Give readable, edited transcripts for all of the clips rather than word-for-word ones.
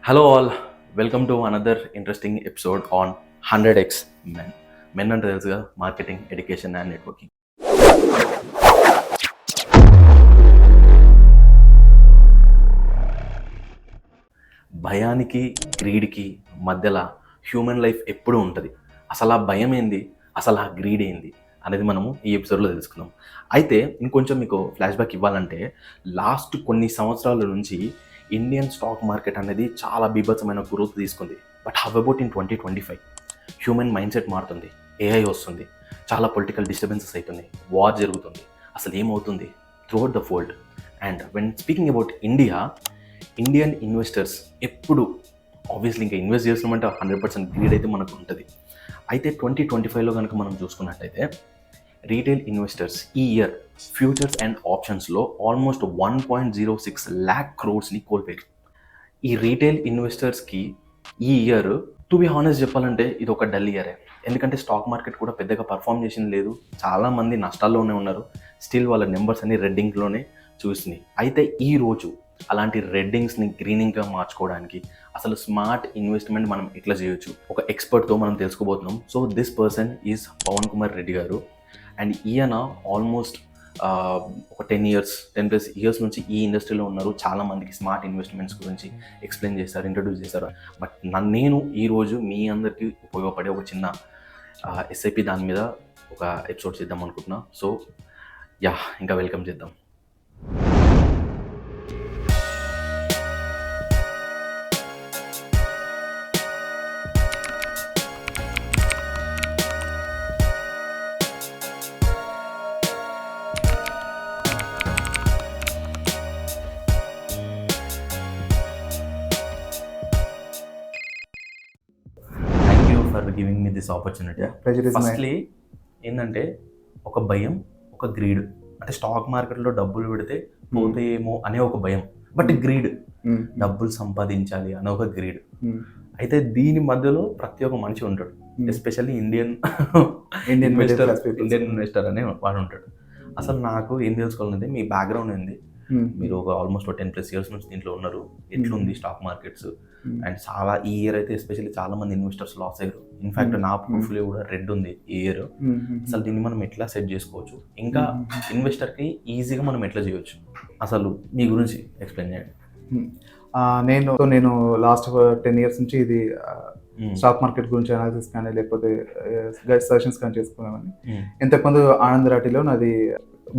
Hello, all. Welcome to another interesting episode on 100x Men. Men అంటే తెలుసుగా marketing, education and networking. భయానికి, గ్రీడ్కి మధ్యలో human life ఎప్పుడూ ఉంటుంది. అసలు ఆ భయం ఏంది, అసలు ఆ గ్రీడ్ ఏంది అనేది మనము ఈ ఎపిసోడ్లో తెలుసుకుందాం. అయితే ఇంకొంచెం మీకు ఫ్లాష్ బ్యాక్ ఇవ్వాలంటే లాస్ట్ కొన్ని సంవత్సరాల నుంచి ఇండియన్ స్టాక్ మార్కెట్ అనేది చాలా బీభత్సమైన గ్రోత్ తీసుకుంది. But how about in 2025 human mind set మారుతుంది, ఏఐ వస్తుంది, చాలా పొలిటికల్ డిస్టర్బెన్సెస్ అవుతుంది, వార్ జరుగుతుంది, అసలు ఏమవుతుంది throughout the world. And when speaking about Indian investors ఎప్పుడు ఆబ్వియస్లీ ఇంకా ఇన్వెస్ట్ చేస్తున్నామంటే 100% గ్రీడ్ అయితే మనకు ఉంటుంది. అయితే 2025లో కనుక మనం చూసుకున్నట్టయితే రీటైల్ ఇన్వెస్టర్స్ ఈ ఇయర్ ఫ్యూచర్స్ అండ్ ఆప్షన్స్లో ఆల్మోస్ట్ 1.06 lakh crores కోల్పోయారు. ఈ రీటైల్ ఇన్వెస్టర్స్కి ఈ ఇయర్ టు బి హానెస్ట్ చెప్పాలంటే ఇది ఒక డల్ ఇయరే. ఎందుకంటే స్టాక్ మార్కెట్ కూడా పెద్దగా పర్ఫామ్ చేసింది లేదు, చాలామంది నష్టాల్లోనే ఉన్నారు. స్టిల్ వాళ్ళ నెంబర్స్ అన్ని రెడ్డింగ్లోనే చూస్తున్నాయి. అయితే ఈరోజు అలాంటి రెడ్డింగ్స్ని గ్రీనింగ్గా మార్చుకోవడానికి అసలు స్మార్ట్ ఇన్వెస్ట్మెంట్ మనం ఎట్లా చేయొచ్చు ఒక ఎక్స్పర్ట్తో మనం తెలుసుకోబోతున్నాం. So this person is Pawan Kumar Reddy garu. And ఈయన ఆల్మోస్ట్ ఒక 10+ ఇయర్స్ నుంచి ఈ ఇండస్ట్రీలో ఉన్నారు. చాలామందికి స్మార్ట్ ఇన్వెస్ట్మెంట్స్ గురించి ఎక్స్ప్లెయిన్ చేశారు, ఇంట్రడ్యూస్ చేశారు. బట్ నేను ఈరోజు మీ అందరికీ ఉపయోగపడే ఒక చిన్న ఎస్ఐపి దాని మీద ఒక ఎపిసోడ్ చేద్దాం అనుకుంటున్నా. సో ఇంకా వెల్కమ్ చేద్దాం. For giving me this opportunity. Firstly ఏంటంటే ఒక భయం, ఒక గ్రీడ్. అంటే స్టాక్ మార్కెట్లో డబ్బులు పెడితే పోతాయేమో అనే ఒక భయం, బట్ గ్రీడ్ డబ్బులు సంపాదించాలి అనే ఒక గ్రీడ్. అయితే దీని మధ్యలో ప్రతి ఒక్క మనిషి ఉంటాడు, ఎస్పెషల్లీ ఇండియన్ ఇన్వెస్టర్ అనే వాడు ఉంటాడు. అసలు నాకు ఏం తెలుసుకోవాలంటే మీ బ్యాక్గ్రౌండ్ ఏంది, మీరు ఒక ఆల్మోస్ట్ 10+ ఇయర్స్ నుంచి దీంట్లో ఉన్నారు, ఎట్లుంది స్టాక్ మార్కెట్స్. అండ్ చాలా ఈ ఇయర్ అయితే ఎస్పెషల్లీ చాలా మంది ఇన్వెస్టర్స్ లాస్ అయ్యారు. ఇన్ఫాక్ట్ నా పోర్ట్ఫోలియో కూడా రెడ్ ఉంది ఈ ఇయర్. అసలు దీన్ని మనం ఎట్లా సెట్ చేసుకోవచ్చు, ఇంకా ఇన్వెస్టర్కి ఈజీగా మనం ఎట్లా చేయొచ్చు, అసలు మీ గురించి ఎక్స్ప్లెయిన్ చేయండి. నేను లాస్ట్ 10 years నుంచి ఇది స్టాక్ మార్కెట్ గురించి అనాలిసిస్ కానీ లేకపోతే సజెషన్స్ కానీ చేసుకున్నామని. ఇంతకుముందు ఆనంద్ రాటిలో నాది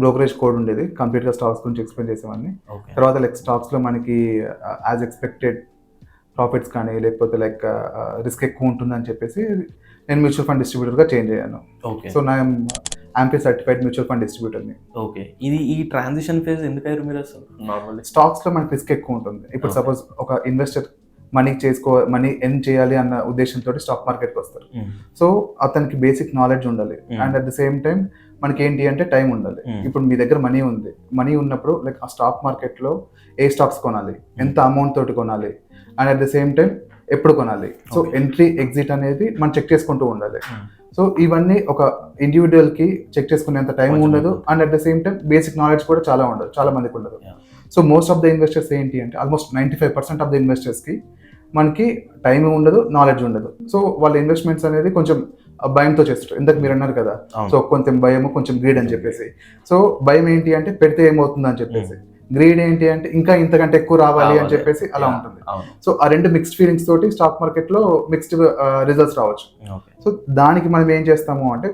బ్రోకరేజ్ కోడ్ ఉండేది, కంప్లీట్గా స్టాక్స్ గురించి ఎక్స్ప్లెయిన్ చేసేవాడిని. తర్వాత స్టాక్స్లో మనకి యాజ్ ఎక్స్పెక్టెడ్ ప్రాఫిట్స్ కానీ లేకపోతే రిస్క్ ఎక్కువ ఉంటుందని చెప్పేసి నేను మ్యూచువల్ ఫండ్ డిస్ట్రిబ్యూటర్గా చేంజ్ అయ్యాను. సో నా ఆంపీ సర్టిఫైడ్ మ్యూచువల్ ఫండ్ డిస్ట్రిబ్యూటర్ని. ఓకే, ఇది ఈ ట్రాన్సిషన్ ఫేజ్ ఎందుకు అయ్యారు మీరు? అసలు నార్మల్లీ స్టాక్స్లో మనకి రిస్క్ ఎక్కువ ఉంటుంది. ఇప్పుడు సపోజ్ ఒక ఇన్వెస్టర్ మనీ ఎర్న్ చేయాలి అన్న ఉద్దేశంతో స్టాక్ మార్కెట్కి వస్తారు. సో అతనికి బేసిక్ నాలెడ్జ్ ఉండాలి, and at the same time మనకి ఏంటి అంటే టైం ఉండాలి. ఇప్పుడు మీ దగ్గర మనీ ఉన్నప్పుడు ఆ స్టాక్ మార్కెట్లో ఏ స్టాక్స్ కొనాలి, ఎంత అమౌంట్ తోటి కొనాలి, and at the same time ఎప్పుడు కొనాలి. సో ఎంట్రీ ఎగ్జిట్ అనేది మనం చెక్ చేసుకుంటూ ఉండాలి. సో ఇవన్నీ ఒక ఇండివిజువల్కి చెక్ చేసుకునేంత టైం ఉండదు, and at the same time basic knowledge కూడా చాలా మందికి ఉండదు. So most of the investors ఏంటి అంటే ఆల్మోస్ట్ 95% ఆఫ్ ద ఇన్వెస్టర్స్కి మనకి టైం ఉండదు, నాలెడ్జ్ ఉండదు. సో వాళ్ళ ఇన్వెస్ట్మెంట్స్ అనేది కొంచెం భయంతో చేస్తారు. ఇందాక మీరు అన్నారు కదా, సో కొంచెం భయము, కొంచెం గ్రీడ్ అని చెప్పేసి. సో భయం ఏంటి అంటే పెడితే ఏమవుతుంది అని చెప్పేసి, గ్రీడ్ ఏంటి అంటే ఇంకా ఇంతకంటే ఎక్కువ రావాలి అని చెప్పేసి అలా ఉంటుంది. సో ఆ రెండు మిక్స్డ్ ఫీలింగ్స్ తోటి స్టాక్ మార్కెట్లో మిక్స్డ్ రిజల్ట్స్ రావచ్చు. సో దానికి మనం ఏం చేస్తాము అంటే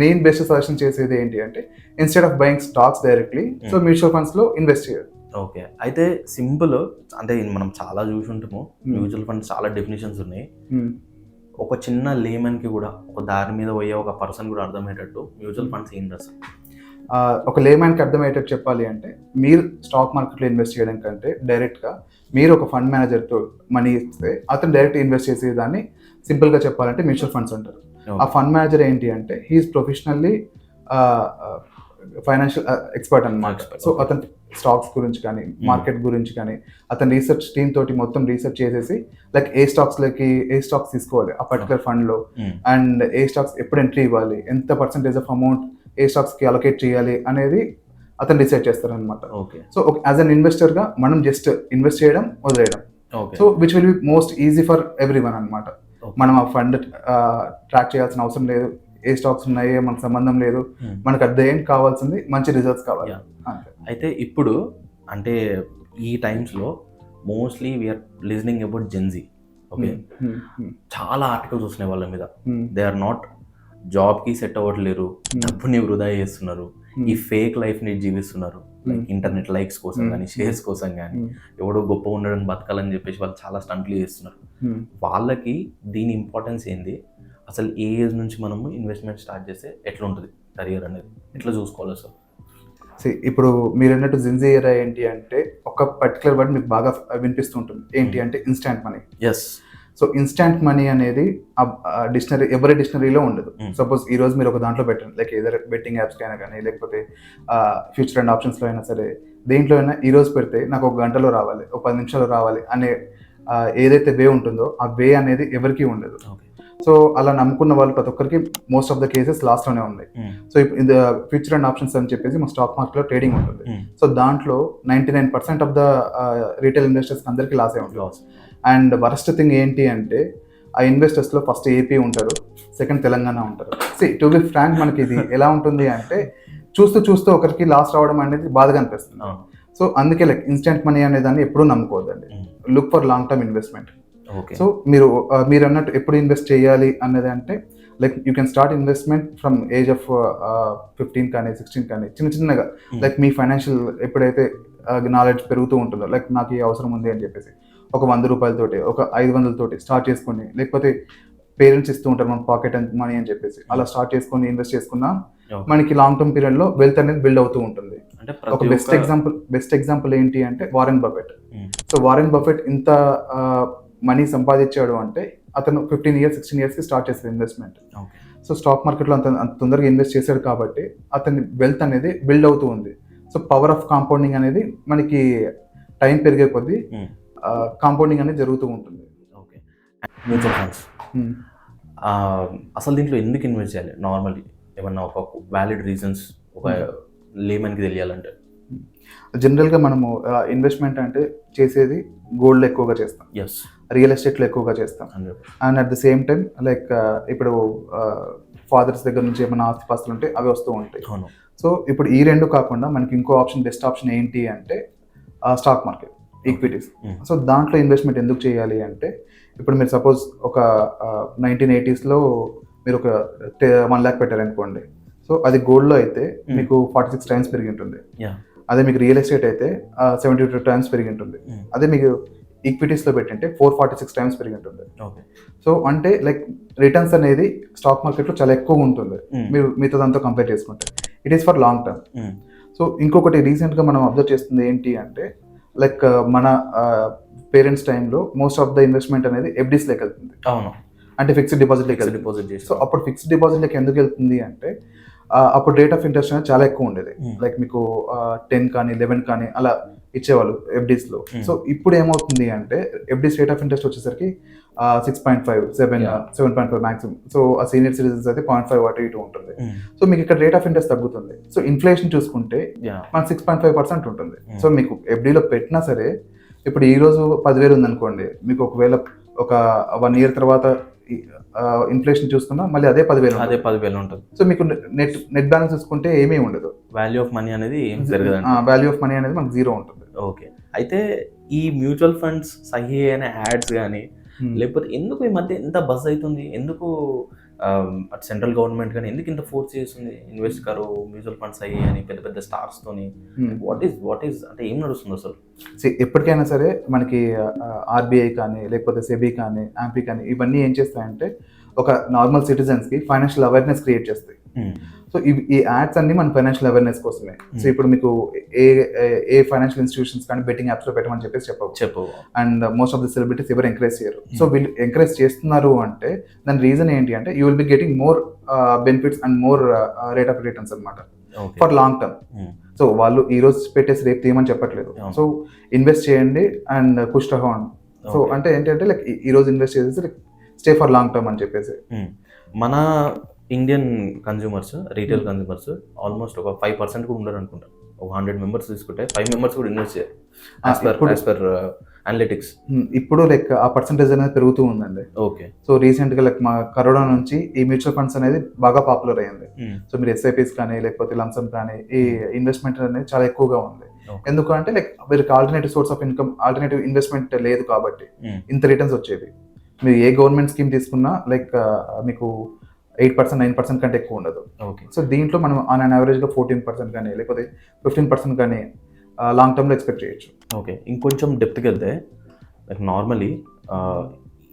నేను బెస్ట్ సజెషన్ చేసేది ఏంటి అంటే instead of buying stocks directly, so mutual ఫండ్స్లో ఇన్వెస్ట్ చేయాలి. ఓకే, అయితే సింపుల్ అంటే మనం చాలా చూసి ఉంటాము, మ్యూచువల్ ఫండ్స్ చాలా డెఫినేషన్స్ ఉన్నాయి. ఒక చిన్న లేమన్కి కూడా ఒక దారి మీద పోయే ఒక పర్సన్ కూడా అర్థమయ్యేటట్టు మ్యూచువల్ ఫండ్స్ ఏం రాస్తారు? ఒక లేమన్కి అర్థమయ్యేటట్టు చెప్పాలి అంటే మీరు స్టాక్ మార్కెట్లో ఇన్వెస్ట్ చేయడం కంటే డైరెక్ట్గా మీరు ఒక ఫండ్ మేనేజర్తో మనీ ఇస్తే అతను డైరెక్ట్ ఇన్వెస్ట్ చేసేదాన్ని సింపుల్గా చెప్పాలంటే మ్యూచువల్ ఫండ్స్ అంటారు. ఆ ఫండ్ మేనేజర్ ఏంటి అంటే హీఈస్ ప్రొఫెషనల్లీ ఫైనాన్షియల్ ఎక్స్పర్ట్ అన్నమాట. సో అతను స్టాక్స్ గురించి కానీ మార్కెట్ గురించి కానీ అతను రీసెర్చ్ టీమ్ తోటి మొత్తం రీసెర్చ్ చేసేసి ఏ స్టాక్స్ తీసుకోవాలి ఆ పర్టికులర్ ఫండ్లో, అండ్ ఏ స్టాక్స్ ఎప్పుడు ఎంట్రీ ఇవ్వాలి, ఎంత పర్సెంటేజ్ ఆఫ్ అమౌంట్ ఏ స్టాక్స్కి అలొకేట్ చేయాలి అనేది అతను డిసైడ్ చేస్తారనమాట. ఓకే, సో యాజ్ అన్ ఇన్వెస్టర్గా మనం జస్ట్ ఇన్వెస్ట్ చేయడం, వదిలేయడం. Okay. So which will be most easy for everyone అనమాట. Okay. మనం ఆ ఫండ్ ట్రాక్ చేయాల్సిన అవసరం లేదు, ఏ స్టాక్స్ ఉన్నాయో మనకు సంబంధం లేదు, మనకు అట్ ద ఎండ్ కావాల్సింది మంచి రిజల్ట్స్ కావాలి. Yeah. అంతే. అయితే ఇప్పుడు అంటే ఈ టైమ్స్లో mostly we're listening about Gen Z. Okay, చాలా ఆర్టికల్స్ వస్తున్నాయి వాళ్ళ మీద. దే ఆర్ నాట్ జాబ్కి సెట్ అవ్వట్లేరు, డబ్బుని వృధా చేస్తున్నారు, ఈ ఫేక్ లైఫ్ని జీవిస్తున్నారు, ఇంటర్నెట్ లైక్స్ కోసం కానీ షేర్స్ కోసం కానీ ఎవడో గొప్ప ఉండడం బతకాలని చెప్పేసి వాళ్ళు చాలా స్టంట్లు చేస్తున్నారు. వాళ్ళకి దీని ఇంపార్టెన్స్ ఏంది, అసలు ఏ ఏజ్ నుంచి మనము ఇన్వెస్ట్మెంట్ స్టార్ట్ చేస్తే ఎట్లా ఉంటుంది కెరియర్ అనేది, ఎట్లా చూసుకోవాలి సార్? ఇప్పుడు మీరు అన్నట్టు జిన్జీ ఏరా ఏంటి అంటే ఒక పర్టికులర్ వర్డ్ మీకు బాగా వినిపిస్తుంటుంది, ఏంటి అంటే instant money. Yes. So instant money అనేది డిక్షనరీ, ఎవరి డిక్షనరీలో ఉండదు. సపోజ్ ఈ రోజు మీరు ఒక దాంట్లో పెట్టండి, లైక్ ఏదైనా బెట్టింగ్ యాప్స్కి అయినా కానీ, లేకపోతే ఫ్యూచర్ అండ్ ఆప్షన్స్లో అయినా సరే, దేంట్లో అయినా ఈ రోజు పెడితే నాకు ఒక గంటలో రావాలి, ఒక 10 నిమిషాల్లో రావాలి అనే ఏదైతే వే ఉంటుందో ఆ వే అనేది ఎవరికీ ఉండదు. సో అలా నమ్ముకున్న వాళ్ళు ప్రతి ఒక్కరికి మోస్ట్ ఆఫ్ ద కేసెస్ లాస్ట్లోనే ఉన్నాయి. సో ఇప్పుడు ఫ్యూచర్ అండ్ ఆప్షన్స్ అని చెప్పేసి మా స్టాక్ మార్కెట్లో ట్రేడింగ్ ఉంటుంది. సో దాంట్లో 99% ఆఫ్ ద రీటైల్ ఇన్వెస్టర్స్ అందరికీ లాసే ఉంటుంది. అండ్ వరస్ట్ థింగ్ ఏంటి అంటే ఆ ఇన్వెస్టర్స్లో ఫస్ట్ ఏపీ ఉంటారు, సెకండ్ తెలంగాణ ఉంటారు. టు బి ఫ్రాంక్ మనకి ఇది ఎలా ఉంటుంది అంటే చూస్తూ చూస్తూ ఒకరికి లాస్ రావడం అనేది బాధగా అనిపిస్తుంది. సో అందుకే లైక్ ఇన్స్టెంట్ మనీ అనే దాన్ని ఎప్పుడూ నమ్ముకోవద్దండి. Look for long term investment. So మీరు అన్నట్టు ఎప్పుడు ఇన్వెస్ట్ చేయాలి అన్నది అంటే like you can start investment from age of 15 కానీ 16 కానీ చిన్నగా, లైక్ మీ ఫైనాన్షియల్ ఎప్పుడైతే నాలెడ్జ్ పెరుగుతూ ఉంటుందో, లైక్ నాకు ఈ అవసరం ఉంది అని చెప్పేసి ఒక 100 రూపాయలతోటి, ఒక 500 తోటి స్టార్ట్ చేసుకొని, లేకపోతే పేరెంట్స్ ఇస్తూ ఉంటారు మన పాకెట్ మనీ అని చెప్పేసి, అలా స్టార్ట్ చేసుకొని ఇన్వెస్ట్ చేసుకున్నా మనకి లాంగ్ టర్మ్ పీరియడ్ లో వెల్త్ అనేది బిల్డ్ అవుతూ ఉంటుంది. ఒక బెస్ట్ ఎగ్జాంపుల్ ఏంటి అంటే Warren Buffett. So Warren Buffett ఇంత మనీ సంపాదించాడు అంటే అతను 15 years 16 years కి స్టార్ట్ చేశాడు ఇన్వెస్ట్మెంట్. సో స్టాక్ మార్కెట్లో అంత తొందరగా ఇన్వెస్ట్ చేశాడు కాబట్టి అతని వెల్త్ అనేది బిల్డ్ అవుతూ ఉంది. సో పవర్ ఆఫ్ కాంపౌండింగ్ అనేది మనకి టైం పెరిగే కొద్దీ కాంపౌండింగ్ అనేది జరుగుతూ ఉంటుంది. ఓకే. మ్యూచువల్ ఫండ్స్ అసలు దీంట్లో ఎందుకు ఇన్వెస్ట్ చేయాలి? నార్మల్లీ ఏమన్నా ఒక వ్యాలిడ్ రీజన్స్ ఒక లేమన్కి తెలియాలంటే? జనరల్గా మనము ఇన్వెస్ట్మెంట్ అంటే చేసేది గోల్డ్లో ఎక్కువగా చేస్తాం, రియల్ ఎస్టేట్లో ఎక్కువగా చేస్తాం. And at the same time like ఇప్పుడు ఫాదర్స్ దగ్గర నుంచి ఏమైనా ఆస్తిపాస్తులు ఉంటే అవి వస్తూ ఉంటాయి. సో ఇప్పుడు ఈ రెండు కాకుండా మనకి ఇంకో ఆప్షన్, బెస్ట్ ఆప్షన్ ఏంటి అంటే స్టాక్ మార్కెట్, ఈక్విటీస్. సో దాంట్లో ఇన్వెస్ట్మెంట్ ఎందుకు చేయాలి అంటే ఇప్పుడు మీరు సపోజ్ ఒక 1980s మీరు ఒక 1 lakh పెట్టారనుకోండి. సో అది గోల్డ్లో అయితే మీకు 46 times పెరిగి ఉంటుంది. అదే మీకు రియల్ ఎస్టేట్ అయితే 72 times పెరిగి ఉంటుంది. అదే మీకు ఈక్విటీస్లో పెట్టింటే 446 times పెరిగి ఉంటుంది. సో అంటే లైక్ రిటర్న్స్ అనేది స్టాక్ మార్కెట్లో చాలా ఎక్కువ ఉంటుంది మీరు మిగతా దాంతో కంపేర్ చేసుకుంటే. It is for long term. So ఇంకొకటి రీసెంట్గా మనం అబ్జర్వ్ చేస్తుంది ఏంటి అంటే లైక్ మన పేరెంట్స్ టైంలో మోస్ట్ ఆఫ్ ద ఇన్వెస్ట్మెంట్ అనేది ఎఫ్డీస్లోకి వెళ్తుంది. అవును, అంటే ఫిక్స్డ్ డిపాజిట్ చేసి. సో అప్పుడు ఫిక్స్డ్ డిపాజిట్లోకి ఎందుకు వెళ్తుంది అంటే అప్పుడు రేట్ ఆఫ్ ఇంట్రెస్ట్ అనేది చాలా ఎక్కువ ఉండేది. లైక్ మీకు 10 కానీ 11 కానీ అలా ఇచ్చేవాళ్ళు ఎఫ్డీస్లో. సో ఇప్పుడు ఏమవుతుంది అంటే ఎఫ్డీస్ రేట్ ఆఫ్ ఇంట్రెస్ట్ వచ్చేసరికి 6.5, 7.5 మాక్సిమం. సో ఆ సీనియర్ సిటిజన్స్ అయితే 0.5 అటు ఇటు ఉంటుంది. సో మీకు ఇక్కడ రేట్ ఆఫ్ ఇంట్రెస్ట్ తగ్గుతుంది. సో ఇన్ఫ్లేషన్ చూసుకుంటే మనకు 6.5% ఉంటుంది. సో మీకు ఎఫ్డీలో పెట్టినా సరే ఇప్పుడు ఈ రోజు 10,000 ఉందనుకోండి, మీకు ఒకవేళ ఒక 1 year తర్వాత ఇన్ఫ్లేషన్ చూసుకున్నా మళ్ళీ అదే 10,000 ఉంటుంది. సో మీకు నెట్ బ్యాలెన్స్ చూసుకుంటే ఏమీ ఉండదు, వాల్యూ ఆఫ్ మనీ అనేది వాల్యూ ఆఫ్ మనీ అనేది మనకు 0 ఉంటుంది. ఓకే. అయితే ఈ మ్యూచువల్ ఫండ్స్ సహీ అయిన యాడ్స్ కానీ లేకపోతే ఎందుకు ఈ మధ్య ఎంత బజ్ అవుతుంది, ఎందుకు సెంట్రల్ గవర్నమెంట్ కానీ ఎందుకు ఇంత ఫోర్స్ చేస్తుంది ఇన్వెస్ట్ కరు మ్యూచువల్ ఫండ్స్ అయ్యి అని పెద్ద పెద్ద స్టార్స్తోని? వాట్ ఈస్ అంటే ఏం నడుస్తుంది అసలు? ఎప్పటికైనా సరే మనకి ఆర్బీఐ కానీ లేకపోతే సెబీ కానీ యాంపీ కానీ ఇవన్నీ ఏం చేస్తాయంటే ఒక నార్మల్ సిటిజన్స్కి ఫైనాన్షియల్ అవేర్నెస్ క్రియేట్ చేస్తాయి. సో ఈ యాడ్స్ అన్ని మన ఫైనాన్షియల్ అవేర్నెస్ కోసమే. సో ఇప్పుడు మీకు ఏ ఫైనాన్షియల్ ఇన్స్టిట్యూషన్స్ కానీ బెట్టింగ్ యాప్స్ లో పెట్టమని చెప్పేసి చెప్పవు. And most of the celebrities ఎవరు ఎంకరేజ్ చేయరు. సో వీళ్ళు ఎంకరేజ్ చేస్తున్నారు అంటే దాని రీజన్ ఏంటి అంటే you will be getting more benefits and more rate of returns అనమాట ఫర్ లాంగ్ టర్మ్. సో వాళ్ళు ఈ రోజు పెట్టేసి రేపు తీయమని చెప్పట్లేదు. సో ఇన్వెస్ట్ చేయండి అండ్ పుష్ అహౌండ్. సో అంటే ఏంటంటే లైక్ ఈ రోజు ఇన్వెస్ట్ చేసేసి like stay for long term అని చెప్పేసి. మన Indian consumers, retail consumers almost ఒక 5% కూడా ఉండరు అనుకుంటారు. ఒక 100 మెంబర్స్ తీసుకుంటే 5 మెంబర్స్ కూడా ఇన్వెస్ట్ చేయాలి ఇప్పుడు- యాజ్ పర్ అనలిటిక్స్. ఇప్పుడు లైక్ ఆ పర్సంటేజ్ అనేది పెరుగుతూ ఉందండి. ఓకే. సో రీసెంట్గా లైక్ మా కరోనా నుంచి ఈ మ్యూచువల్ ఫండ్స్ అనేది బాగా పాపులర్ అయ్యింది. సో మీరు ఎస్ఐపిస్ కానీ లేకపోతే లంసమ్ కానీ ఈ ఇన్వెస్ట్మెంట్ అనేది చాలా ఎక్కువగా ఉంది. ఎందుకంటే లైక్ వీరికి alternative source of income, alternative investment లేదు కాబట్టి ఇంత రిటర్న్స్ వచ్చేవి. మీరు ఏ గవర్నమెంట్ స్కీమ్ తీసుకున్నా లైక్ మీకు 8%, 9% కంటే ఎక్కువ ఉండదు. ఓకే. సో దీంట్లో మనం ఆన్ అన్ యావరేజ్గా 14% కానీ లేకపోతే 15% కానీ లాంగ్ టర్మ్లో ఎక్స్పెక్ట్ చేయొచ్చు. ఓకే. ఇంకొంచెం డెప్త్కి వెళ్తే లైక్ నార్మలీ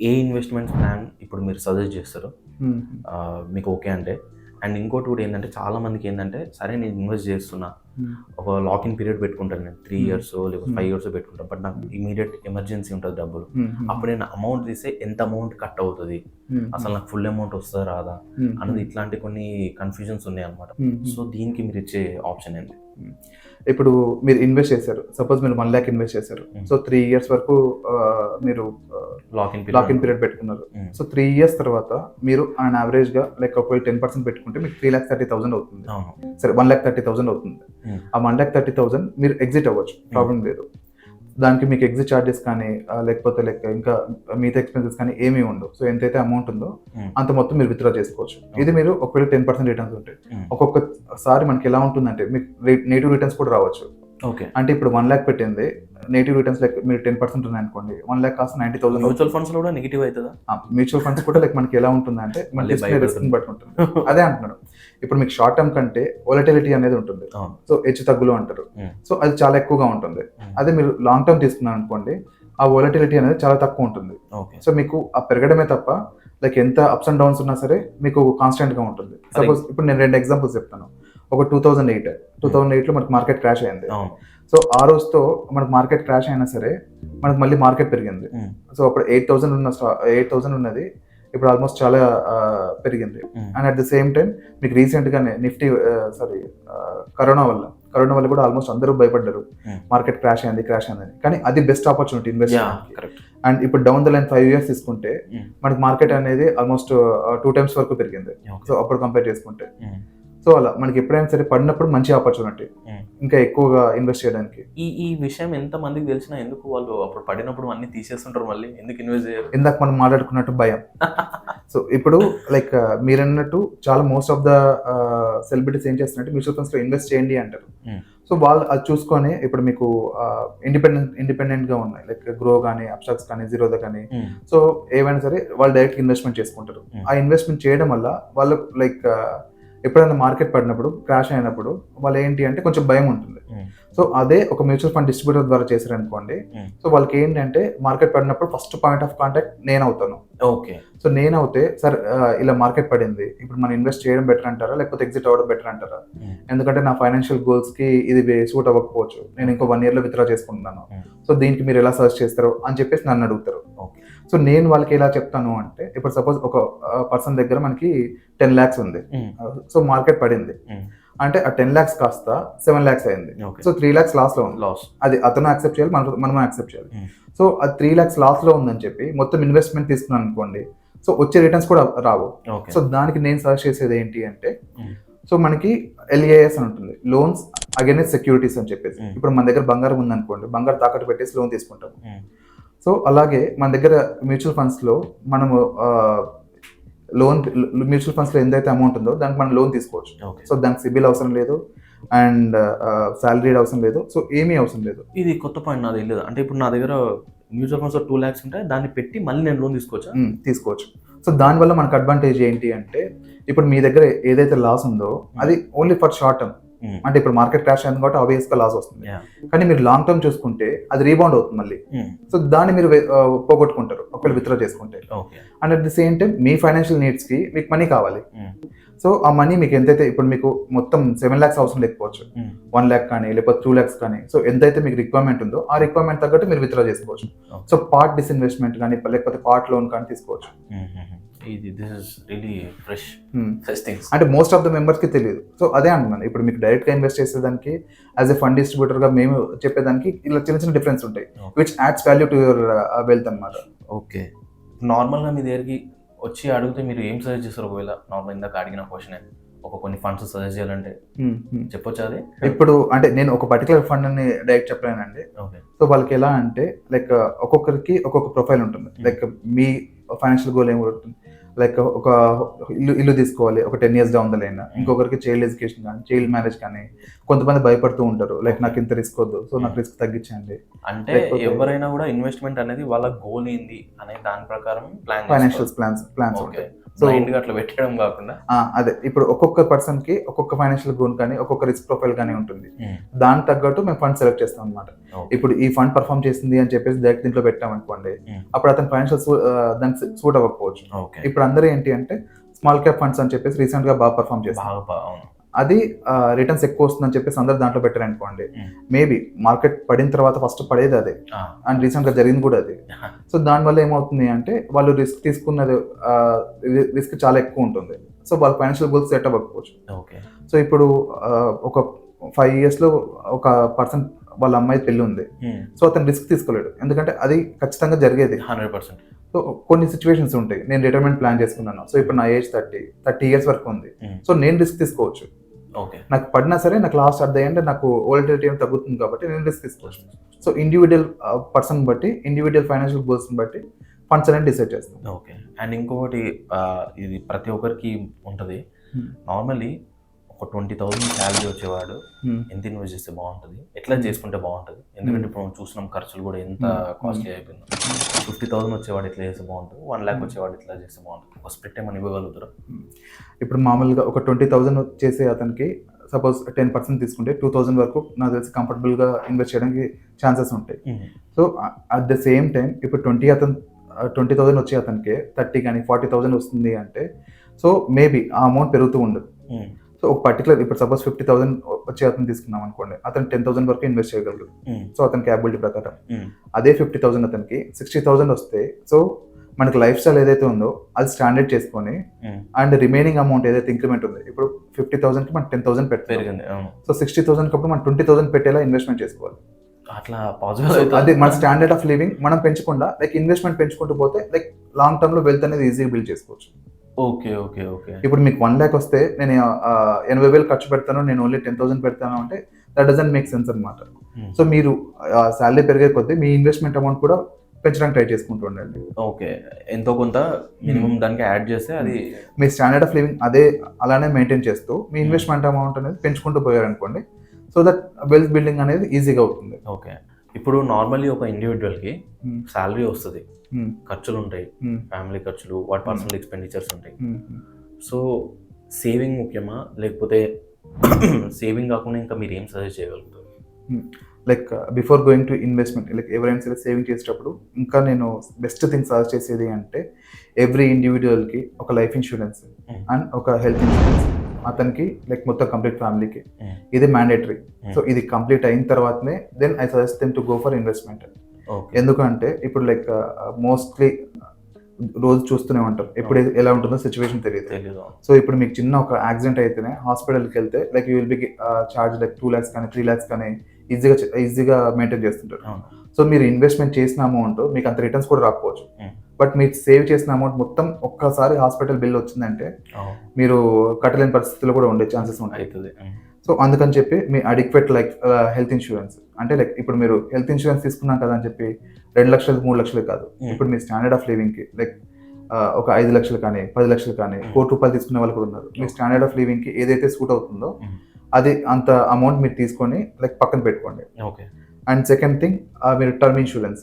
ఏ ఇన్వెస్ట్మెంట్ ప్లాన్ ఇప్పుడు మీరు సజెస్ట్ చేస్తారు మీకు ఓకే అంటే? అండ్ ఇంకోటి కూడా ఏంటంటే చాలా మందికి ఏంటంటే సరే నేను ఇన్వెస్ట్ చేస్తున్నా, ఒక లాకిన్ పీరియడ్ పెట్టుకుంటాను నేను 3 years లేకపోతే 5 years పెట్టుకుంటాను, బట్ నాకు ఇమీడియట్ ఎమర్జెన్సీ ఉంటుంది డబ్బులు, అప్పుడు నేను అమౌంట్ తీస్తే ఎంత అమౌంట్ కట్ అవుతుంది, అసలు నాకు ఫుల్ అమౌంట్ వస్తుందా రాదా అన్నది ఇట్లాంటి కొన్ని కన్ఫ్యూజన్స్ ఉన్నాయి అనమాట. సో దీనికి మీరు ఇచ్చే ఆప్షన్ ఏంటి? ఇప్పుడు మీరు ఇన్వెస్ట్ చేశారు, సపోజ్ మీరు 1 lakh ఇన్వెస్ట్ చేశారు. సో 3 years వరకు మీరు లాకిన్ పీరియడ్ పెట్టుకున్నారు. సో 3 years తర్వాత మీరు ఆన్ యావరేజ్ గా లైక్ ఒకవేళ 10% పెట్టుకుంటే మీకు 3,30,000 అవుతుంది. సరే 1,30,000 అవుతుంది. ఆ 1,30,000 మీరు ఎగ్జిట్ అవ్వచ్చు, ప్రాబ్లం లేదు. దానికి మీకు ఎగ్జిట్ ఛార్జెస్ కానీ లేకపోతే లైక్ ఇంకా మిగతా ఎక్స్పెన్సెస్ కానీ ఏమీ ఉండవు. సో ఎంతైతే అమౌంట్ ఉందో అంత మొత్తం మీరు విత్డ్రా చేసుకోవచ్చు. ఇది మీరు ఒకవేళ 10% రిటర్న్స్ ఉంటాయి. ఒక్కొక్కసారి మనకి ఎలా ఉంటుందంటే మీకు నెగిటివ్ రిటర్న్స్ కూడా రావచ్చు. ఓకే. అంటే ఇప్పుడు 1 lakh పెట్టింది నెగిటివ్ రిటర్న్స్ లైక్ మీరు 10% ఉన్నాయి అనుకోండి, 1 lakh కాస్త 90,000. మ్యూచువల్ ఫండ్స్ కూడా నెగిటివ్ అవుతుందా? మ్యూచువల్ ఫండ్స్ కూడా లైక్ మనకి ఎలా ఉంటుందంటే రిస్క్ బట్టి ఉంటుంది. అదే అంటున్నాను. ఇప్పుడు మీకు షార్ట్ టర్మ్ కంటే వొలటిలిటీ అనేది ఉంటుంది. సో హెచ్చు తగ్గులు అంటారు. సో అది చాలా ఎక్కువగా ఉంటుంది. అదే మీరు లాంగ్ టర్మ్ తీసుకున్నారు అనుకోండి, ఆ వొలటిలిటీ అనేది చాలా తక్కువ ఉంటుంది. సో మీకు ఆ పెరగడమే తప్ప లైక్ ఎంత అప్స్ అండ్ డౌన్స్ ఉన్నా సరే మీకు కాన్స్టెంట్ గా ఉంటుంది. సపోజ్ ఇప్పుడు నేను 2 ఎగ్జాంపుల్స్ చెప్తాను. ఒక 2008లో మనకి మార్కెట్ క్రాష్ అయింది. సో ఆ రోజుతో మనకు మార్కెట్ క్రాష్ అయినా సరే మనకు మళ్ళీ మార్కెట్ పెరిగింది. సో అప్పుడు 8,000 ఉన్నది ఇప్పుడు ఆల్మోస్ట్ చాలా పెరిగింది. And at the same time మీకు రీసెంట్ గానే నిఫ్టీ కరోనా వల్ల కూడా ఆల్మోస్ట్ అందరూ భయపడ్డారు, మార్కెట్ క్రాష్ అయింది. కానీ అది బెస్ట్ ఆపర్చునిటీ ఇన్వెస్ట్మెంట్. అండ్ ఇప్పుడు డౌన్ ద లైన్ 5 years తీసుకుంటే మనకి మార్కెట్ అనేది ఆల్మోస్ట్ 2 times వరకు పెరిగింది. సో అప్పుడు కంపేర్ చేసుకుంటే సో అలా మనకి ఎప్పుడైనా సరే పడినప్పుడు మంచి ఆపర్చునిటీ ఇంకా ఎక్కువగా ఇన్వెస్ట్ చేయడానికి. ఈ విషయం ఎంత మందికి తెలిసినా ఎందుకు వాళ్ళు అప్పుడు పడినప్పుడు అన్ని తీసేస్తుంటారు, మళ్ళీ ఎందుకు ఇన్వెస్ట్ చేయరు? ఇందాక మనం మాట్లాడుకున్నట్టు భయం. సో ఇప్పుడు లైక్ మీరు అన్నట్టు చాలా మోస్ట్ ఆఫ్ ద సెలబ్రిటీస్ ఏం చేస్తున్నారంటే మ్యూచువల్ ఫండ్స్ లో ఇన్వెస్ట్ చేయండి అంటారు. సో వాళ్ళు అది చూసుకొని ఇప్పుడు మీకు ఇండిపెండెంట్ గా ఉన్నాయి లైక్ గ్రో కానీ అప్స్టాక్స్ కానీ జీరోదా కానీ. సో ఏవైనా సరే వాళ్ళు డైరెక్ట్ ఇన్వెస్ట్మెంట్ చేసుకుంటారు. ఆ ఇన్వెస్ట్మెంట్ చేయడం వల్ల వాళ్ళు లైక్ ఎప్పుడైనా మార్కెట్ పడినప్పుడు క్రాష్ అయినప్పుడు వాళ్ళు ఏంటి అంటే కొంచెం భయం ఉంటుంది. సో అదే ఒక మ్యూచువల్ ఫండ్ డిస్ట్రిబ్యూటర్ ద్వారా చేశారనుకోండి, సో వాళ్ళకి ఏంటంటే మార్కెట్ పడినప్పుడు ఫస్ట్ పాయింట్ ఆఫ్ కాంటాక్ట్ నేను అవుతాను. ఓకే. సో నేను అవుతే సార్ ఇలా మార్కెట్ పడింది, ఇప్పుడు మనం ఇన్వెస్ట్ చేయడం బెటర్ అంటారా లేకపోతే ఎగ్జిట్ అవ్వడం బెటర్ అంటారా? ఎందుకంటే నా ఫైనాన్షియల్ గోల్స్ కి ఇది సూట్ అవ్వకపోవచ్చు, నేను ఇంకో 1 year లో విత్డ్రా చేసుకుంటున్నాను. సో దీనికి మీరు ఎలా సర్చ్ చేస్తారు అని చెప్పేసి నన్ను అడుగుతారు. సో నేను వాళ్ళకి ఎలా చెప్తాను అంటే ఇప్పుడు సపోజ్ ఒక పర్సన్ దగ్గర మనకి 10 lakhs ఉంది. సో మార్కెట్ పడింది అంటే ఆ 10 lakhs కాస్త 7 lakhs అయింది. సో 3 lakhs లాస్ లో ఉంది. అది అతను యాక్సెప్ట్ చేయాలి, మనం యాక్సెప్ట్ చేయాలి. సో అది 3 lakhs లాస్ లో ఉందని చెప్పి మొత్తం ఇన్వెస్ట్మెంట్ తీసుకున్నాను అనుకోండి, సో వచ్చే రిటర్న్స్ కూడా రావు. సో దానికి నేను సజెస్ట్ చేసేది ఏంటి అంటే సో మనకి LAS అని ఉంటుంది, లోన్స్ అగైన్స్ సెక్యూరిటీస్ అని చెప్పేసి. ఇప్పుడు మన దగ్గర బంగారం ఉందనుకోండి, బంగారం తాకట్టు పెట్టేసి లోన్ తీసుకుంటాము. సో అలాగే మన దగ్గర మ్యూచువల్ ఫండ్స్లో మనము మ్యూచువల్ ఫండ్స్లో ఎంతైతే అమౌంట్ ఉందో దానికి మనం లోన్ తీసుకోవచ్చు. సో దానికి సిబిల్ అవసరం లేదు అండ్ శాలరీ అవసరం లేదు. సో ఏమీ అవసరం లేదు. ఇది కొత్త పాయింట్ నాకు తెలియదు. అంటే ఇప్పుడు నా దగ్గర మ్యూచువల్ ఫండ్స్లో 2 lakhs ఉంటే దాన్ని పెట్టి మళ్ళీ నేను లోన్ తీసుకోవచ్చు. సో దానివల్ల మనకు అడ్వాంటేజ్ ఏంటి అంటే ఇప్పుడు మీ దగ్గర ఏదైతే లాస్ ఉందో అది ఓన్లీ ఫర్ షార్ట్ టర్మ్. అంటే ఇప్పుడు మార్కెట్ క్రాష్ అయింది కాబట్టి ఆబ్వియస్ గా లాస్ వస్తుంది. కానీ మీరు లాంగ్ టర్మ్ చూసుకుంటే అది రీబౌండ్ అవుతుంది మళ్ళీ. సో దాన్ని మీరు పోగొట్టుకుంటారు ఒకవేళ విత్డ్రా చేసుకుంటే. And at the same time me financial needs కి మీకు మనీ కావాలి. సో ఆ మనీ మీకు ఎంతైతే ఇప్పుడు మీకు మొత్తం 7 lakhs అవసరం లేకపోవచ్చు, 1 lakh కానీ లేకపోతే 2 lakhs కానీ. సో ఎంతైతే మీకు రిక్వైర్మెంట్ ఉందో ఆ రిక్వైర్మెంట్ తగ్గట్టు మీరు విత్డ్రా చేసుకోవచ్చు. సో పార్ట్ డిస్ఇన్వెస్ట్మెంట్ కానీ లేకపోతే పార్ట్ లోన్ కానీ తీసుకోవచ్చు. అంటే మోస్ట్ ఆఫ్ ద మెంబర్స్ కి తెలియదు. సో అదే అంటున్నాను, ఇప్పుడు మీకు డైరెక్ట్ గా ఇన్వెస్ట్ చేసేదానికి యాజ్ ఎ ఫండ్ డిస్ట్రిబ్యూటర్ గా మేము చెప్పేదానికి ఇలా చిన్న డిఫరెన్స్ ఉంటాయి, which adds value to your wealth అన్నమాట. ఓకే. నార్మల్ గా మీ దగ్గరికి వచ్చి అడిగితే మీరు ఏం సజెస్ట్ చేస్తారు? ఒకవేళ నార్మల్ ఇందాక అడిగిన క్వశ్చన్ ఒక కొన్ని ఫండ్స్ సజెస్ట్ చేయాలంటే చెప్పొచ్చా అది? ఇప్పుడు అంటే నేను ఒక పర్టికులర్ ఫండ్ అని డైరెక్ట్ చెప్పలేనండి. ఓకే. సో వాళ్ళకి ఎలా అంటే లైక్ ఒక్కొక్కరికి ఒక్కొక్క ప్రొఫైల్ ఉంటుంది. లైక్ మీ ఫైనాన్షియల్ గోల్ ఏమి ఉంటుంది, లైక్ ఒక ఇల్లు తీసుకోవాలి ఒక 10 years డౌన్ ద లైన్. ఇంకొకరికి చైల్డ్ ఎడ్యుకేషన్ కానీ చైల్డ్ మ్యారేజ్ కానీ. కొంతమంది భయపడుతూ ఉంటారు లైక్ నాకు ఇంత రిస్క్ వద్దు, సో నాకు రిస్క్ తగ్గించండి. అంటే ఎవరైనా కూడా ఇన్వెస్ట్మెంట్ అనేది వాళ్ళ గోల్ ఏంది అనే దాని ప్రకారం ఫైనాన్షియల్ ప్లాన్స్ ఉంటాయి. సో అట్లా పెట్టడం కాకుండా అదే ఇప్పుడు ఒక్కొక్క పర్సన్ కి ఒక్కొక్క ఫైనాన్షియల్ గోల్ కానీ ఒక్కొక్క రిస్క్ ప్రొఫైల్ కానీ ఉంటుంది. దానికి తగ్గట్టు మేము ఫండ్ సెలెక్ట్ చేస్తాం అనమాట. ఇప్పుడు ఈ ఫండ్ పర్ఫామ్ చేసింది అని చెప్పేసి డైరెక్ట్ దీంట్లో పెట్టాం అనుకోండి, అప్పుడు అతను ఫైనాన్షియల్ దానికి సూట్ అవ్వకపోవచ్చు. ఇప్పుడు అందరూ ఏంటి అంటే స్మాల్ క్యాప్ ఫండ్స్ అని చెప్పేసి రీసెంట్ గా బాగా పర్ఫామ్ చేస్తారు, అది రిటర్న్స్ ఎక్కువ వస్తుందని చెప్పేసి అందరు దాంట్లో పెట్టారు అనుకోండి. మేబీ మార్కెట్ పడిన తర్వాత ఫస్ట్ పడేది అదే, అండ్ రీసెంట్ గా జరిగింది కూడా అది. సో దానివల్ల ఏమవుతుంది అంటే వాళ్ళు రిస్క్ తీసుకున్నది రిస్క్ చాలా ఎక్కువ ఉంటుంది. సో వాళ్ళ ఫైనాన్షియల్ గోల్స్ సెట్ అవ్వకపోవచ్చు. సో ఇప్పుడు ఒక 5 years లో ఒక పర్సన్ వాళ్ళ అమ్మాయి పెళ్లి ఉంది, సో అతను రిస్క్ తీసుకోలేడు, ఎందుకంటే అది ఖచ్చితంగా జరిగేది 100%. సో కొన్ని సిచ్యువేషన్స్ ఉంటాయి. నేను రిటైర్మెంట్ ప్లాన్ చేసుకున్నాను, సో ఇప్పుడు నా ఏజ్ 30 years వరకు ఉంది, సో నేను రిస్క్ తీసుకోవచ్చు. నాకు పడినా సరే నాకు లాస్ట్ అట్ ద ఎండ్ నాకు వోలటిలిటీ ఏం తగ్గుతుంది కాబట్టి నేను రిస్క్ తీసుకోవచ్చు. సో ఇండివిజువల్ పర్సన్ బట్టి ఇండివిజువల్ ఫైనాన్షియల్ గోల్స్ బట్టి ఫండ్స్ అనేది డిసైడ్ చేస్తాం. ఓకే. అండ్ ఇంకొకటి ఇది ప్రతి ఒక్కరికి ఉంటుంది. నార్మల్లీ ఒక 20,000 శాలరీ వచ్చేవాడు ఎంత ఇన్వెస్ట్ చేస్తే బాగుంటుంది, ఎట్లా చేసుకుంటే బాగుంటుంది? ఎందుకంటే ఇప్పుడు మనం చూస్తున్నాం ఖర్చులు కూడా ఎంత కాస్ట్లీ అయిపోయింది. 50,000 వచ్చేవాడు ఎట్లా చేస్తే బాగుంటుంది, 1 lakh వచ్చేవాడు ఎట్లా చేస్తే బాగుంటుంది? ఒక స్ప్లిట్ ఏమైనా ఇవ్వగలుగుతారా? ఇప్పుడు మామూలుగా ఒక 20,000 చేసే అతనికి సపోజ్ 10% తీసుకుంటే 2,000 వరకు నాకు తెలిసి కంఫర్టబుల్గా ఇన్వెస్ట్ చేయడానికి ఛాన్సెస్ ఉంటాయి. So at the same time ఇప్పుడు 20,000 వచ్చే అతనికి 30 కానీ 40,000 వస్తుంది అంటే సో మేబీ ఆ అమౌంట్ పెరుగుతూ ఉండదు. సో ఒక పర్టికులర్ ఇప్పుడు సపోజ్ 50,000 వచ్చే అతను తీసుకున్నాం అనుకోండి, అతను 10,000 వరకు ఇన్వెస్ట్ చేయగలరు. సో అతని క్యాపబిలిటీ ప్రకారం. అదే 50,000 అతనికి 60,000 వస్తే సో మనకి లైఫ్ స్టైల్ ఏదైతే ఉందో అది స్టాండర్డ్ చేసుకొని అండ్ రిమైనింగ్ అమౌంట్ ఏదైతే ఇంక్రిమెంట్ ఉంది, ఇప్పుడు 50,000 కి మనం 10,000 పెట్టాలి, సో 60,000 కప్పుడు మనం 20,000 పెట్టేలా ఇన్వెస్ట్మెంట్ చేసుకోవాలి. అట్లా పాజిబుల్ అది మన స్టాండర్డ్ ఆఫ్ లివింగ్ మనం పెంచకుండా లైక్ ఇన్వెస్ట్మెంట్ పెంచుకుంటూ పోతే లైక్ లాంగ్ టర్మ్ లో వెల్త్ అనేది ఈజీగా బిల్డ్ చేసుకోవచ్చు. Okay okay okay. ఇప్పుడు మీకు 1 lakh వస్తే నేను 80,000 ఖర్చు పెడతాను, నేను ఓన్లీ 10,000 పెడతాను అంటే దట్ డజంట్ మేక్ సెన్స్ అనమాట. సో మీరు శాలరీ పెరిగే కొద్దీ మీ ఇన్వెస్ట్మెంట్ అమౌంట్ కూడా పెంచడానికి ట్రై చేసుకుంటూ ఉండండి. ఓకే. ఎంతో కొంత మినిమం దానికి యాడ్ చేస్తే అది మీ స్టాండర్డ్ ఆఫ్ లివింగ్ అదే అలానే మెయింటైన్ చేస్తూ మీ ఇన్వెస్ట్మెంట్ అమౌంట్ అనేది పెంచుకుంటూ పోయారనుకోండి, సో దట్ వెల్త్ బిల్డింగ్ అనేది ఈజీగా అవుతుంది. ఓకే. ఇప్పుడు నార్మల్లీ ఒక ఇండివిజువల్కి శాలరీ వస్తుంది, ఖర్చులు ఉంటాయి, ఫ్యామిలీ ఖర్చులు, వాటి పర్సనల్ ఎక్స్పెండిచర్స్ ఉంటాయి. సో సేవింగ్ ముఖ్యమా, లేకపోతే సేవింగ్ కాకుండా ఇంకా మీరు ఏం సజెస్ట్ చేయగలుగుతారు? Like before going to investment like ఎవరైనా సరే సేవింగ్ చేసేటప్పుడు ఇంకా నేను బెస్ట్ థింగ్ సజెస్ట్ చేసేది అంటే ఎవ్రీ ఇండివిజువల్కి ఒక లైఫ్ ఇన్సూరెన్స్ అండ్ ఒక హెల్త్ ఇన్సూరెన్స్ అతనికి లైక్ మొత్తం కంప్లీట్ ఫ్యామిలీకి ఇది మ్యాండేటరీ. సో ఇది కంప్లీట్ అయిన తర్వాతనే then I suggest them to go for investment. ఎందుకంటే ఇప్పుడు లైక్ మోస్ట్లీ రోజు చూస్తూనే ఉంటాం, ఎప్పుడు ఎలా ఉంటుందో సిచ్యువేషన్ తెలియదు. సో ఇప్పుడు మీకు చిన్న ఒక యాక్సిడెంట్ అయితేనే హాస్పిటల్కి వెళ్తే like you will be charge like 2 lakhs కానీ 3 lakhs కానీ ఈజీగా మెయింటైన్ చేస్తుంటారు. సో మీరు ఇన్వెస్ట్మెంట్ చేసిన అమౌంట్ మీకు అంత రిటర్న్స్ కూడా రాకపోవచ్చు, బట్ మీరు సేవ్ చేసిన అమౌంట్ మొత్తం ఒక్కసారి హాస్పిటల్ బిల్ వచ్చిందంటే మీరు కట్టలేని పరిస్థితుల్లో కూడా ఉండే ఛాన్సెస్ ఉంటాయి. సో అందుకని చెప్పి మీ అడిక్వేట్ లైక్ హెల్త్ ఇన్సూరెన్స్ అంటే లైక్ ఇప్పుడు మీరు హెల్త్ ఇన్సూరెన్స్ తీసుకున్నాం కదా అని చెప్పి 2 lakhs 3 lakhs కాదు. ఇప్పుడు మీ స్టాండర్డ్ ఆఫ్ లివింగ్కి లైక్ ఒక 5 lakhs కానీ 10 lakhs కానీ ₹1 crore తీసుకునే వాళ్ళు కూడా ఉన్నారు. మీ స్టాండర్డ్ ఆఫ్ లివింగ్కి ఏదైతే సూట్ అవుతుందో అది అంత అమౌంట్ మీరు తీసుకొని లైక్ పక్కన పెట్టుకోండి. ఓకే. అండ్ సెకండ్ థింగ్ మీరు టర్మ్ ఇన్సూరెన్స్.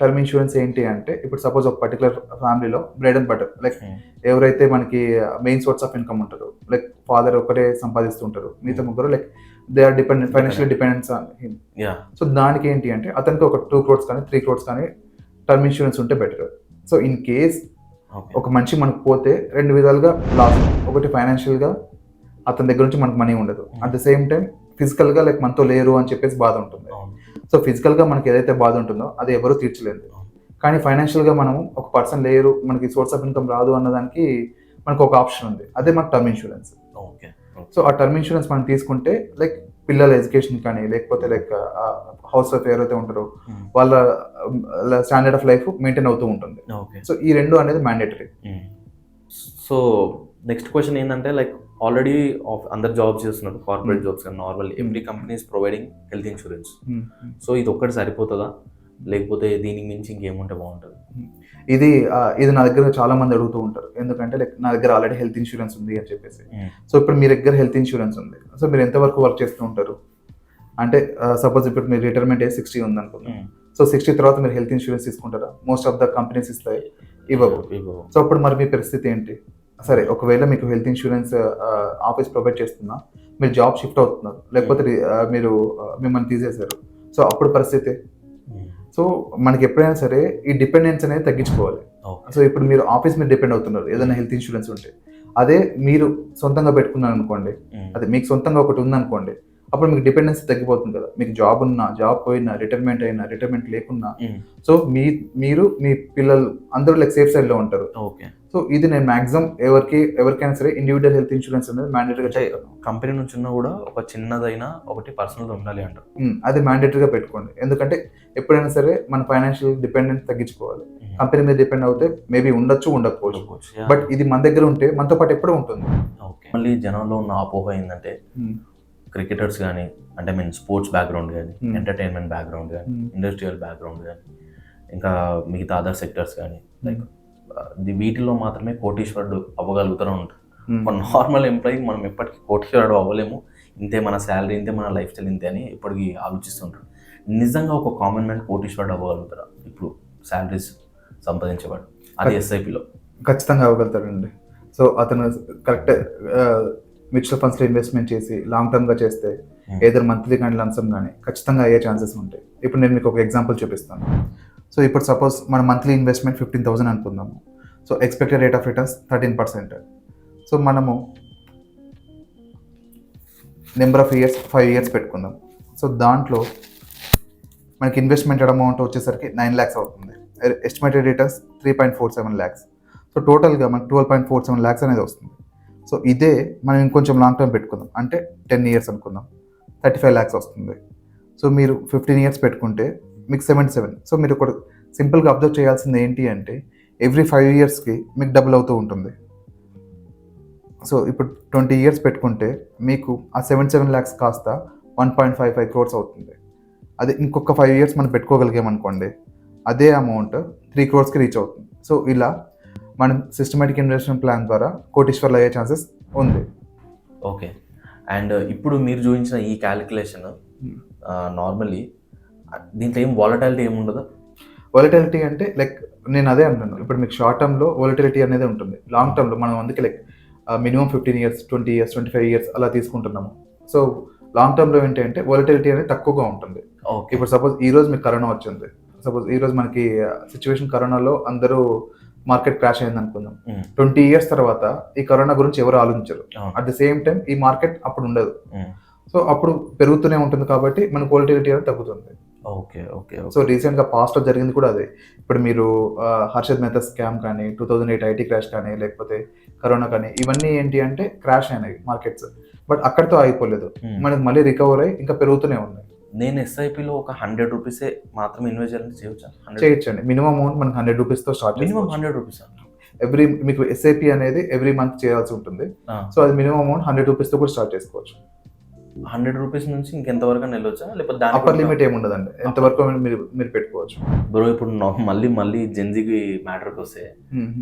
టర్మ్ ఇన్సూరెన్స్ ఏంటి అంటే ఇప్పుడు సపోజ్ ఒక పర్టికులర్ ఫ్యామిలీలో బ్రెడ్ అండ్ బటర్ లైక్ ఎవరైతే మనకి మెయిన్ సోర్స్ ఆఫ్ ఇన్కమ్ ఉంటారు, లైక్ ఫాదర్ ఒకటే సంపాదిస్తుంటారు, మిగతా ముగ్గురు like they are dependent financially dependence on him. So దానికి ఏంటి అంటే అతనికి ఒక 2 crores కానీ 3 crores కానీ టర్మ్ ఇన్సూరెన్స్ ఉంటే బెటర్. సో ఇన్ కేస్ ఒక మనిషి మనకు పోతే 2 విధాలుగా లాస్, ఒకటి ఫైనాన్షియల్గా అతని దగ్గర నుంచి మనకు మనీ ఉండదు, అట్ ద సేమ్ టైం ఫిజికల్గా లైక్ మనతో లేరు అని చెప్పేసి బాధ ఉంటుంది. సో ఫిజికల్గా మనకి ఏదైతే బాధ ఉంటుందో అది ఎవరు తీర్చలేదు, కానీ ఫైనాన్షియల్గా మనము ఒక పర్సన్ లేరు మనకి సోర్స్ ఆఫ్ ఇన్కమ్ రాదు అన్నదానికి మనకు ఒక ఆప్షన్ ఉంది, అదే మనకు టర్మ్ ఇన్సూరెన్స్. సో ఆ టర్మ్ ఇన్సూరెన్స్ మనం తీసుకుంటే లైక్ పిల్లల ఎడ్యుకేషన్ కానీ లేకపోతే లైక్ హౌస్ వైఫ్ ఎవరైతే ఉంటారో వాళ్ళ స్టాండర్డ్ ఆఫ్ లైఫ్ మెయింటైన్ అవుతూ ఉంటుంది. సో ఈ రెండు అనేది మ్యాండేటరీ. సో నెక్స్ట్ క్వశ్చన్ ఏంటంటే లైక్ ఆల్రెడీ అందరు జాబ్స్ చేస్తున్నారు, కార్పొరేట్ జాబ్స్ కానీ normal every company is providing health insurance. So ఇది ఒక్కటి సరిపోతుందా, లేకపోతే దీనికి మించి ఇంకేముంటే బాగుంటుంది? ఇది నా దగ్గర చాలా మంది అడుగుతూ ఉంటారు, ఎందుకంటే లైక్ నా దగ్గర ఆల్రెడీ హెల్త్ ఇన్సూరెన్స్ ఉంది అని చెప్పేసి. సో ఇప్పుడు మీ దగ్గర హెల్త్ ఇన్సూరెన్స్ ఉంది, సో మీరు ఎంతవరకు వర్క్ చేస్తూ ఉంటారు అంటే సపోజ్ ఇప్పుడు మీరు రిటైర్మెంట్ ఏజ్ 60 ఉంది అనుకుందాం. సో 60 తర్వాత మీరు హెల్త్ ఇన్సూరెన్స్ తీసుకుంటారా? మోస్ట్ ఆఫ్ ద కంపెనీస్ ఇస్తాయి, ఇవ్వవు. సో అప్పుడు మరి మీ పరిస్థితి ఏంటి? సరే, ఒకవేళ మీకు హెల్త్ ఇన్సూరెన్స్ ఆఫీస్ ప్రొవైడ్ చేస్తున్నా, మీరు జాబ్ షిఫ్ట్ అవుతున్నారు, లేకపోతే మీరు మిమ్మల్ని తీసేశారు, సో అప్పుడు పరిస్థితి. సో మనకి ఎప్పుడైనా సరే ఈ డిపెండెన్స్ అనేది తగ్గించుకోవాలి. సో ఇప్పుడు మీరు ఆఫీస్ మీద డిపెండ్ అవుతున్నారు ఏదైనా హెల్త్ ఇన్సూరెన్స్ ఉంటే, అదే మీరు సొంతంగా పెట్టుకున్నారు అనుకోండి, అదే మీకు సొంతంగా ఒకటి ఉందనుకోండి, అప్పుడు మీకు డిపెండెన్సీ తగ్గిపోతుంది కదా. మీకు జాబ్ ఉన్నా, జాబ్ పోయినా, రిటైర్మెంట్ అయినా, రిటైర్మెంట్ లేకున్నా, సో మీరు మీ పిల్లలు అందరూ లైక్ సేఫ్ సైడ్ లో ఉంటారు. ఓకే. సో ఇది నేను మాక్సిమం ఎవరికైనా సరే ఇండివిజువల్ హెల్త్ ఇన్సూరెన్స్ అనేది మ్యాండేటరీగా చేయాలి. కంపెనీ నుంచి ఉన్నా కూడా ఒక చిన్నదైనా ఒకటి పర్సనల్ ఉండాలి అంటారు. అది మ్యాండేటరీగా పెట్టుకోండి, ఎందుకంటే ఎప్పుడైనా సరే మన ఫైనాన్షియల్ డిపెండెన్స్ తగ్గించుకోవాలి. కంపెనీ మీద డిపెండ్ అవుతే మేబీ ఉండొచ్చు, ఉండకపోవచ్చు, బట్ ఇది మన దగ్గర ఉంటే మనతో పాటు ఎప్పుడూ ఉంటుంది. మళ్ళీ జనంలో ఉన్న అపోహ ఏంటంటే క్రికెటర్స్ కానీ, అంటే మీన్ స్పోర్ట్స్ బ్యాక్గ్రౌండ్ కానీ, ఎంటర్టైన్మెంట్ బ్యాక్గ్రౌండ్ కానీ, ఇండస్ట్రియల్ బ్యాక్గ్రౌండ్ కానీ, ఇంకా మిగతా అదర్ సెక్టర్స్ కానీ, లైక్ వీటిలో మాత్రమే కోటీశ్వరుడు అవ్వగలుగుతూనే ఉంటారు. ఒక నార్మల్ ఎంప్లాయీకి మనం ఎప్పటికీ కోటీశ్వరుడు అవ్వలేము, ఇంతే మన శాలరీ, ఇంతే మన లైఫ్ స్టైల్, ఇంతే అని ఎప్పటికీ ఆలోచిస్తుంటారు. నిజంగా ఒక కామన్ మ్యాన్ కోటీశ్వరుడు అవ్వగలుగుతారా ఇప్పుడు శాలరీస్ సంపాదించేవాడు, అది ఎస్ఐపిలో? ఖచ్చితంగా అవ్వగలుగుతారండి. సో అతను కరెక్ట్ మ్యూచువల్ ఫండ్స్లో ఇన్వెస్ట్మెంట్ చేసి లాంగ్ టర్మ్గా చేస్తే ఏదైనా మంత్లీ కానీ లంసమ్ కానీ ఖచ్చితంగా అయ్యే ఛాన్సెస్ ఉంటాయి. ఇప్పుడు నేను మీకు ఒక ఎగ్జాంపుల్ చూపిస్తాను. సో ఇప్పుడు సపోజ్ మన మంత్లీ ఇన్వెస్ట్మెంట్ 15,000 అనుకుందాము. So expected rate of returns 13%. So మనము నెంబర్ ఆఫ్ ఇయర్స్ 5 years పెట్టుకుందాం. సో దాంట్లో మనకి ఇన్వెస్ట్మెంట్ అమౌంట్ వచ్చేసరికి 9 lakhs అవుతుంది. Estimated returns 3.47 lakhs. సో టోటల్గా మనకి 12.47 lakhs అనేది వస్తుంది. సో ఇదే మనం ఇంకొంచెం లాంగ్ టర్మ్ పెట్టుకుందాం, అంటే 10 years అనుకుందాం, 35 lakhs వస్తుంది. సో మీరు 15 years పెట్టుకుంటే మీకు 77. సో మీరు ఒక సింపుల్గా అబ్జర్వ్ చేయాల్సింది ఏంటి అంటే ఎవ్రీ 5 yearsకి మీకు డబుల్ అవుతూ ఉంటుంది. సో ఇప్పుడు 20 years పెట్టుకుంటే మీకు ఆ 77 lakhs కాస్త 1.55 crores అవుతుంది. అదే ఇంకొక 5 years మనం పెట్టుకోగలిగామనుకోండి, అదే అమౌంట్ 3 crores రీచ్ అవుతుంది. సో ఇలా మనం సిస్టమేటిక్ ఇన్వెస్ట్మెంట్ ప్లాన్ ద్వారా కోటీశ్వర్లు అయ్యే ఛాన్సెస్ ఉంది. ఓకే. అండ్ ఇప్పుడు మీరు చూపించిన ఈ క్యాలిక్యులేషన్ నార్మల్లీ దీంట్లో ఏం వాలటాలిటీ ఏమి ఉండదు? వాలటాలిటీ అంటే లైక్ నేను అదే అంటున్నాను, ఇప్పుడు మీకు షార్ట్ టర్మ్లో వాలటాలిటీ అనేది ఉంటుంది, లాంగ్ టర్మ్లో మనం అందుకే like minimum 15 years, 20 years, 25 years అలా తీసుకుంటున్నాము. సో లాంగ్ టర్మ్లో ఏంటి అంటే వాలటాలిటీ అనేది తక్కువగా ఉంటుంది. ఇప్పుడు సపోజ్ ఈ రోజు మీకు కరోనా వచ్చింది, సపోజ్ ఈ రోజు మనకి సిచ్యువేషన్ కరోనాలో అందరూ మార్కెట్ క్రాష్ అయింది అనుకుందాం. 20 years తర్వాత ఈ కరోనా గురించి ఎవరు ఆలోచించరు. అట్ ద సేమ్ టైం ఈ మార్కెట్ అప్పుడు ఉండదు. సో అప్పుడు పెరుగుతూనే ఉంటుంది కాబట్టి మన వాలటిలిటీ అనేది తగ్గుతుంది. Okay okay. సో రీసెంట్గా పాస్ట్లో జరిగింది కూడా అదే. ఇప్పుడు మీరు హర్షద్ మెహతా స్కామ్ కానీ, 2008 IT క్రాష్ కానీ, లేకపోతే కరోనా కానీ, ఇవన్నీ ఏంటి అంటే క్రాష్ అయినాయి మార్కెట్స్, బట్ అక్కడితో ఆగిపోలేదు, మనకి మళ్ళీ రికవర్ అయ్యి ఇంకా పెరుగుతూనే ఉన్నాయి. నేను ఎస్ఐపిలో ఒక 100 rupees మాత్రమే ఇన్వెస్ట్ చేయాలని చేయొచ్చండి. మినిమం అమౌంట్ మనకి 100 rupeesతో స్టార్ట్. మినిమం 100 rupees ఎవ్రీ మీకు ఎస్ఐపి అనేది ఎవ్రీ మంత్ చేయాల్సి ఉంటుంది. సో అది మినిమం అమౌంట్ 100 rupeesతో కూడా స్టార్ట్ చేసుకోవచ్చు. 100 rupees నుంచి ఇంకెంతవరకు వెళ్ళొచ్చా, లేకపోతే అప్పర్ లిమిట్ ఏమి ఉండదండి, ఎంతవరకు మీరు పెట్టుకోవచ్చు. బ్రో ఇప్పుడు మళ్ళీ జెన్జీకి మ్యాటర్కి వస్తే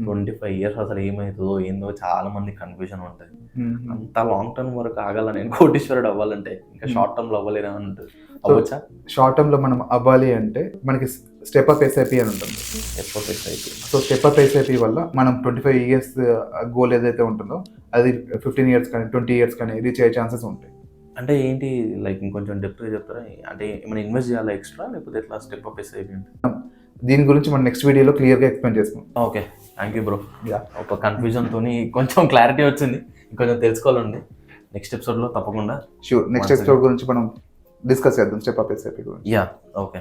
25 years అసలు ఏమవుతుందో ఏందో చాలా మంది కన్ఫ్యూజన్ ఉంటుంది. అంత లాంగ్ టర్మ్ వరకు ఆగాల నేను కోటీశ్వరుడు అవ్వాలంటే ఇంకా షార్ట్ టర్మ్ లో అవ్వలేరా అని ఉంటుంది. అవ్వచ్చా? షార్ట్ టర్మ్ లో మనం అవ్వాలి అంటే మనకి స్టెప్ అప్ ఎస్ఐపి అని ఉంటుంది. సో స్టెప్ అప్ ఎస్ఐపి వల్ల మనం 25 years గోల్ ఏదైతే ఉంటుందో అది 15 years కానీ 20 years కానీ రీచ్ అయ్యే ఛాన్సెస్ ఉంటాయి. అంటే ఏంటి లైక్ ఇంకొంచెం డెప్త్గా చెప్తారా? అంటే ఏమైనా ఇన్వెస్ట్ చేయాలా ఎక్స్ట్రా, లేకపోతే ఎట్లా స్టెప్ అప్ ఎస్ఐపి అంటే? దీని గురించి మనం నెక్స్ట్ వీడియోలో క్లియర్గా ఎక్స్ప్లెయిన్ చేస్తాం. Okay, thank you bro. ఒక కన్ఫ్యూజన్తో కొంచెం క్లారిటీ వచ్చింది, ఇంకొంచెం తెలుసుకోవాలండి. నెక్స్ట్ ఎపిసోడ్లో తప్పకుండా నెక్స్ట్ ఎపిసోడ్ గురించి మనం డిస్కస్ చేద్దాం, స్టెప్ అప్ ఎస్ఐపి గురించి. ఓకే.